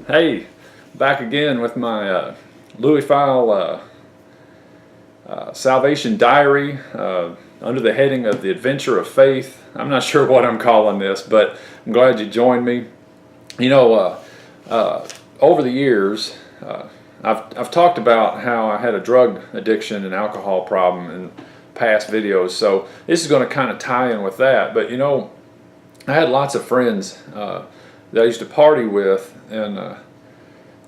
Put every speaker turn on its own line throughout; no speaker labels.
Hey, back again with my Louie file Salvation Diary under the heading of The Adventure of Faith. I'm not sure what I'm calling this, but I'm glad you joined me. You know, over the years, I've talked about how I had a drug addiction and alcohol problem in past videos, so this is going to kind of tie in with that. But you know, I had lots of friends that I used to party with, and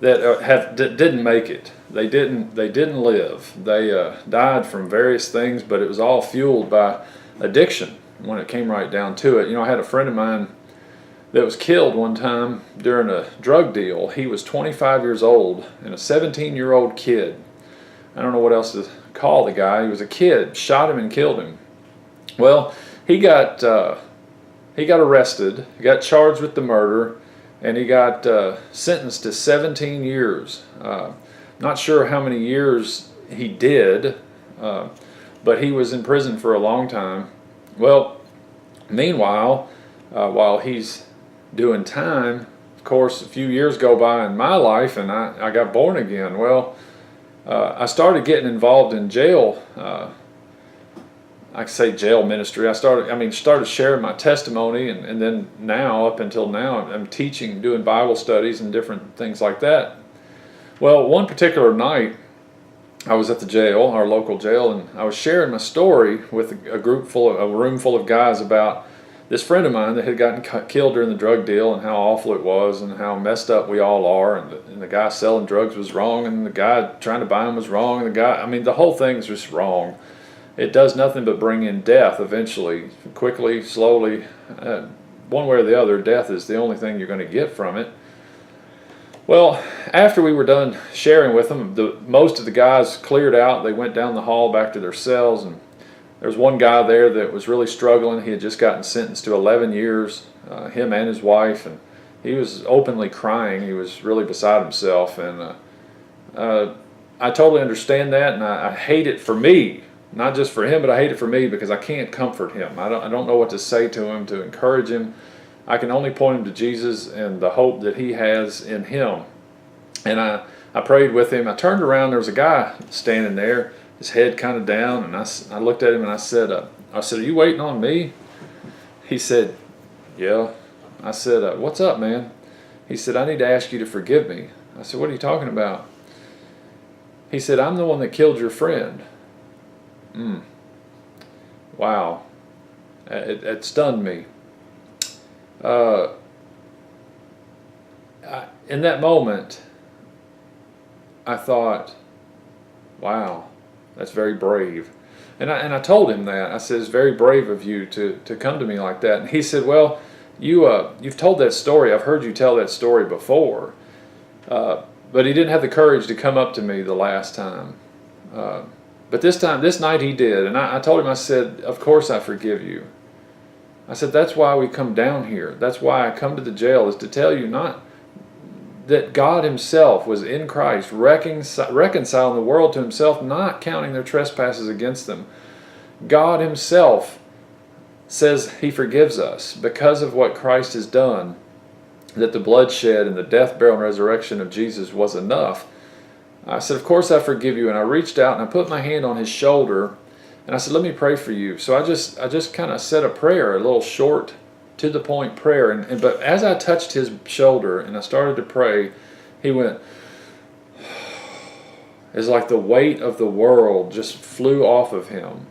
that didn't make it. They didn't live. They died from various things, but it was all fueled by addiction when it came right down to it. You know, I had a friend of mine that was killed one time during a drug deal. He was 25 years old and a 17-year-old kid. I don't know what else to call the guy. He was a kid. Shot him and killed him. Well, he got arrested. He got charged with the murder, and he got sentenced to 17 years. Not sure how many years he did, but he was in prison for a long time. Well, meanwhile, while he's doing time, of course, a few years go by in my life, and I got born again. Well, I started getting involved in jail. I say jail ministry. I started sharing my testimony, and then now, up until now, I'm teaching, doing Bible studies and different things like that. Well, one particular night, I was at the jail, our local jail, and I was sharing my story with a room full of guys about this friend of mine that had gotten killed during the drug deal, and how awful it was, and how messed up we all are, and the guy selling drugs was wrong, and the guy trying to buy them was wrong, and the whole thing's just wrong. It does nothing but bring in death eventually, quickly, slowly, one way or the other. Death is the only thing you're going to get from it. Well, after we were done sharing with them, most of the guys cleared out. They went down the hall back to their cells, and there was one guy there that was really struggling. He had just gotten sentenced to 11 years, him and his wife, and he was openly crying. He was really beside himself, and I totally understand that, and I hate it for me. Not just for him, but I hate it for me, because I can't comfort him. I don't know what to say to him to encourage him. I can only point him to Jesus and the hope that he has in him. And I prayed with him. I turned around. There was a guy standing there, his head kind of down, and I looked at him and I said, "Are you waiting on me?" He said, "Yeah." I said, "What's up, man?" He said, "I need to ask you to forgive me." I said, "What are you talking about?" He said, "I'm the one that killed your friend." Wow. It stunned me. In that moment, I thought, wow, that's very brave. And I told him that. I said, "It's very brave of you to come to me like that." And he said, "Well, you've told that story. I've heard you tell that story before." But he didn't have the courage to come up to me the last time. But this night he did, and I told him, I said, "Of course I forgive you." I said, "That's why we come down here. That's why I come to the jail, is to tell you not that God himself was in Christ, reconciling the world to himself, not counting their trespasses against them. God himself says he forgives us because of what Christ has done, that the bloodshed and the death, burial, and resurrection of Jesus was enough." I said, "Of course I forgive you." And I reached out and I put my hand on his shoulder, and I said, "Let me pray for you." So I just kind of said a prayer, a little short, to the point prayer. But as I touched his shoulder and I started to pray, he went, it's like the weight of the world just flew off of him.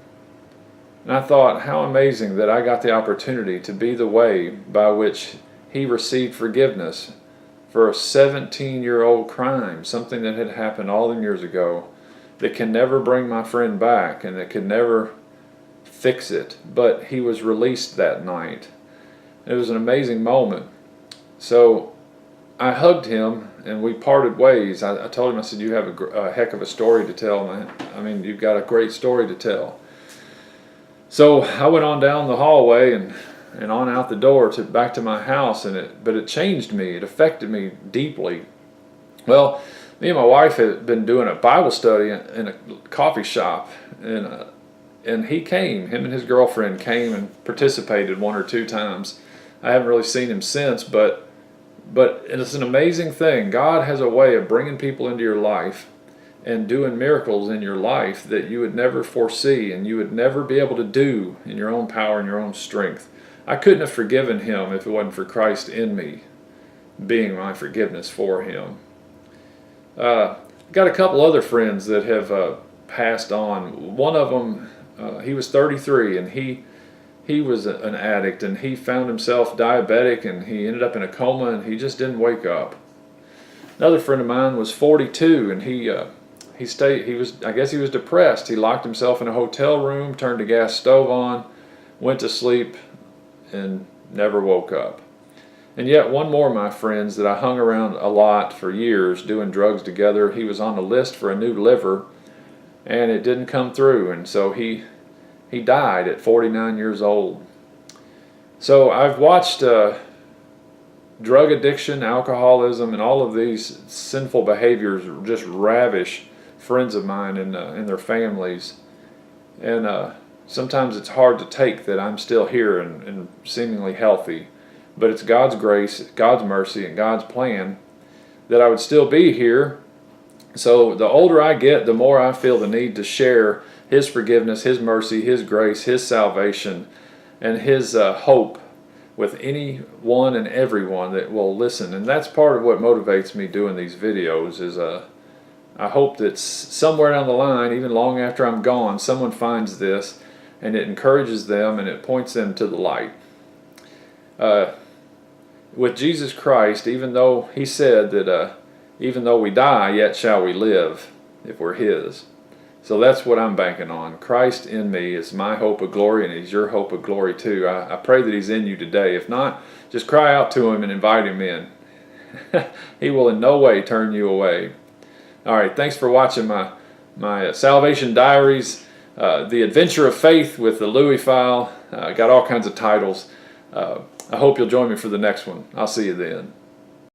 And I thought, how amazing that I got the opportunity to be the way by which he received forgiveness for a 17-year-old crime, something that had happened all them years ago, that can never bring my friend back and that can never fix it. But he was released that night. It was an amazing moment. So I hugged him and we parted ways. I told him, I said, "You have a heck of a story to tell, man. I mean, you've got a great story to tell." So I went on down the hallway and on out the door back to my house, but it changed me. It affected me deeply. Well, me and my wife had been doing a Bible study in a coffee shop, and him and his girlfriend came and participated one or two times. I haven't really seen him since, but But it's an amazing thing. God has a way of bringing people into your life and doing miracles in your life that you would never foresee and you would never be able to do in your own power and your own strength. I couldn't have forgiven him if it wasn't for Christ in me being my forgiveness for him. Got a couple other friends that have passed on. One of them, he was 33, and he was an addict, and he found himself diabetic, and he ended up in a coma, and he just didn't wake up. Another friend of mine was 42, and I guess he was depressed. He locked himself in a hotel room, turned the gas stove on, went to sleep, and never woke up. And yet one more of my friends that I hung around a lot for years doing drugs together, he was on the list for a new liver, and it didn't come through, and so he died at 49 years old. So I've watched drug addiction, alcoholism, and all of these sinful behaviors just ravish friends of mine and their families. And sometimes it's hard to take that I'm still here and seemingly healthy. But it's God's grace, God's mercy, and God's plan that I would still be here. So the older I get, the more I feel the need to share His forgiveness, His mercy, His grace, His salvation, and His hope with anyone and everyone that will listen. And that's part of what motivates me doing these videos is I hope that somewhere down the line, even long after I'm gone, someone finds this and it encourages them and it points them to the light. With Jesus Christ, even though He said that even though we die, yet shall we live if we're His. So that's what I'm banking on. Christ in me is my hope of glory, and He's your hope of glory too. I pray that He's in you today. If not, just cry out to Him and invite Him in. He will in no way turn you away. All right, thanks for watching my Salvation Diaries, The Adventure of Faith with the Louie file. Got all kinds of titles. I hope you'll join me for the next one. I'll see you then.